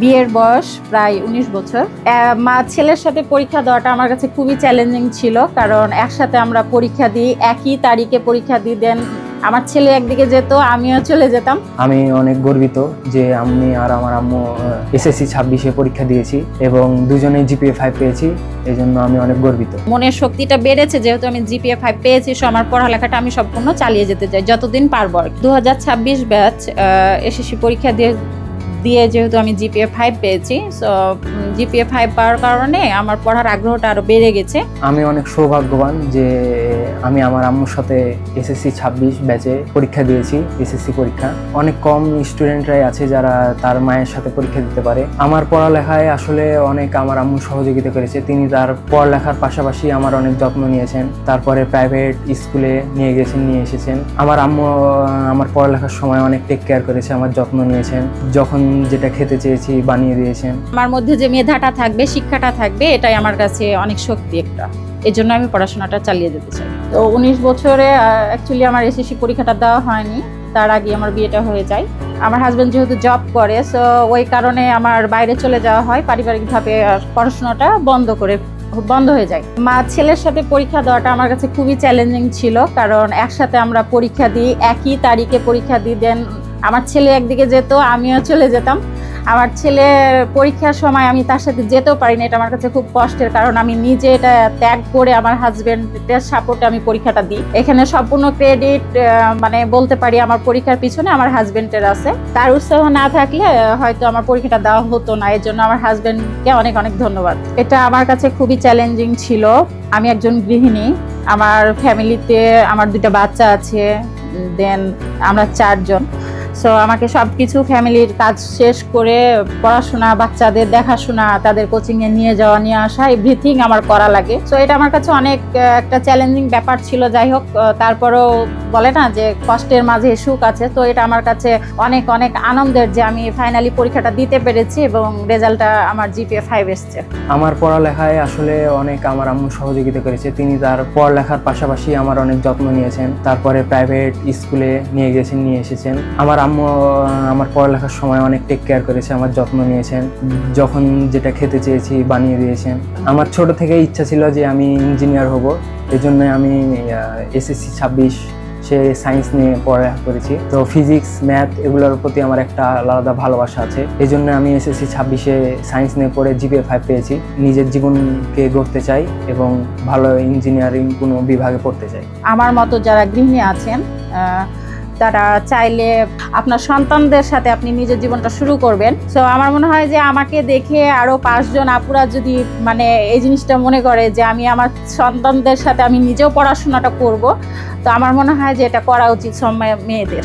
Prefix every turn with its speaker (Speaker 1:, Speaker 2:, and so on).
Speaker 1: বিয়ের বয়স প্রায় ১৯ বছর। মা ছেলের সাথে পরীক্ষা দেওয়াটা আমার কাছে খুবই চ্যালেঞ্জিং ছিল, কারণ একসাথে আমরা পরীক্ষা দিই, একই তারিখে পরীক্ষা দিই। দেন আমার ছেলে একদিকে যেত, আমিও চলে যেতাম।
Speaker 2: আমি অনেক গর্বিত যে আমি আর আমার আম্মু এসএসসি 26-এ পরীক্ষা দিয়েছি এবং দুজনেই জিপিএ 5 পেয়েছি। এই জন্য আমি অনেক গর্বিত।
Speaker 1: মনের শক্তিটা বেড়েছে, যেহেতু আমি জিপিএ 5 পেয়েছি। সো আমার পড়ালেখাটা আমি সম্পূর্ণ চালিয়ে যেতে চাই যতদিন পারবো। 2026 ব্যাচ এসএসসি পরীক্ষা দিয়ে যেহেতু আমি জিপিএ 5 পেয়েছি, সো জিপিএ 5 পাওয়ার কারণে আমার পড়ার আগ্রহটা আরো বেড়ে গেছে।
Speaker 2: আমি অনেক সৌভাগ্যবান যে আমি আমার আম্মুর সাথে এসএসসি 26 ব্যাচে পরীক্ষা দিয়েছি। এসএসসি পরীক্ষা অনেক কম স্টুডেন্টরাই আছে যারা তার মায়ের সাথে পরীক্ষা দিতে পারে। আমার পড়ালেখায় আসলে অনেক আমার আম্মু সহযোগিতা করেছে। তিনি তার পড়ালেখার পাশাপাশি আমার অনেক যত্ন নিয়েছেন। তারপরে প্রাইভেট স্কুলে নিয়ে এসেছেন। আমার আম্মু আমার পড়ালেখার সময় অনেক টেক কেয়ার করেছে, আমার যত্ন নিয়েছেন। যখন যেটা খেতে চেয়েছি বানিয়ে দিয়েছেন।
Speaker 1: আমার মধ্যে যে মেধাটা থাকবে, শিক্ষাটা থাকবে, এটাই আমার কাছে অনেক শক্তি একটা। এই জন্য আমি পড়াশোনাটা চালিয়ে যেতে চাই। তো 19 বছরে অ্যাকচুয়ালি আমার এসএসসি পরীক্ষাটা দেওয়া হয়নি, তার আগে আমার বিয়েটা হয়ে যায়। আমার হাজব্যান্ড যেহেতু জব করে, সো ওই কারণে আমার বাইরে চলে যাওয়া হয়। পারিবারিকভাবে পড়াশোনাটা বন্ধ হয়ে যায়। মা ছেলের সাথে পরীক্ষা দেওয়াটা আমার কাছে খুবই চ্যালেঞ্জিং ছিল, কারণ একসাথে আমরা পরীক্ষা দিই, একই তারিখে পরীক্ষা দিই। দেন আমার ছেলে একদিকে যেত, আমিও চলে যেতাম। আমার ছেলে পরীক্ষার সময় আমি তার সাথে যেতেও পারি না, এটা আমার কাছে খুব কষ্টের, কারণ আমি নিজে এটা ত্যাগ করে আমার হাজবেন্ডের সাপোর্টে আমি পরীক্ষাটা দিই। এখানে সম্পূর্ণ ক্রেডিট মানে বলতে পারি আমার পরীক্ষার পিছনে আমার হাজবেন্ডের আছে। তার উৎসাহ না থাকলে হয়তো আমার পরীক্ষাটা দেওয়া হতো না। এর জন্য আমার হাজবেন্ডকে অনেক অনেক ধন্যবাদ। এটা আমার কাছে খুবই চ্যালেঞ্জিং ছিল। আমি একজন গৃহিণী, আমার ফ্যামিলিতে আমার 2টা বাচ্চা আছে, দেন আমরা 4 জন। সো আমাকে সবকিছু ফ্যামিলির কাজ শেষ করে পড়াশোনা, বাচ্চাদের দেখাশোনা, তাদের কোচিংয়ে নিয়ে যাওয়া নিয়ে আসা, এভরিথিং আমার করা লাগে। সো এটা আমার কাছে অনেক একটা চ্যালেঞ্জিং ব্যাপার ছিল। যাই হোক, তারপরেও বলে না যে কষ্টের মাঝে সুখ আছে। তো এটা আমার কাছে অনেক অনেক আনন্দের যে আমি ফাইনালি পরীক্ষাটা দিতে পেরেছি এবং রেজাল্টটা আমার জিপিএ 5 এসছে।
Speaker 2: আমার পড়ালেখায় আসলে অনেক আমার আম্মু সহযোগিতা করেছে। তিনি তার পড়ালেখার পাশাপাশি আমার অনেক যত্ন নিয়েছেন। তারপরে প্রাইভেট স্কুলে নিয়ে এসেছেন। আমার আম্মু আমার পড়ালেখার সময় অনেক টেক কেয়ার করেছে, আমার যত্ন নিয়েছেন। যখন যেটা খেতে চেয়েছি বানিয়ে দিয়েছেন। আমার ছোট থেকে ইচ্ছা ছিল যে আমি ইঞ্জিনিয়ার হব। এই জন্য আমি এসএসসি 26 সে সায়েন্স নিয়ে পড়ালেখা করেছি। তো ফিজিক্স, ম্যাথ এগুলোর প্রতি আমার একটা আলাদা ভালোবাসা আছে। এই জন্য আমি এসএসসি 26-এ সায়েন্স নিয়ে পড়ে জিপিএ 5 পেয়েছি। নিজের জীবনকে গড়তে চাই এবং ভালো ইঞ্জিনিয়ারিং কোনো বিভাগে পড়তে চাই।
Speaker 1: আমার মতো যারা গৃহিণী আছেন, তারা চাইলে আপনার সন্তানদের সাথে আপনি নিজের জীবনটা শুরু করবেন। সো আমার মনে হয় যে আমাকে দেখে আরো 5 জন আপুরা যদি মানে এই জিনিসটা মনে করে যে আমি আমার সন্তানদের সাথে আমি নিজেও পড়াশোনাটা করব, তো আমার মনে হয় যে এটা করা উচিত সব মেয়েদের।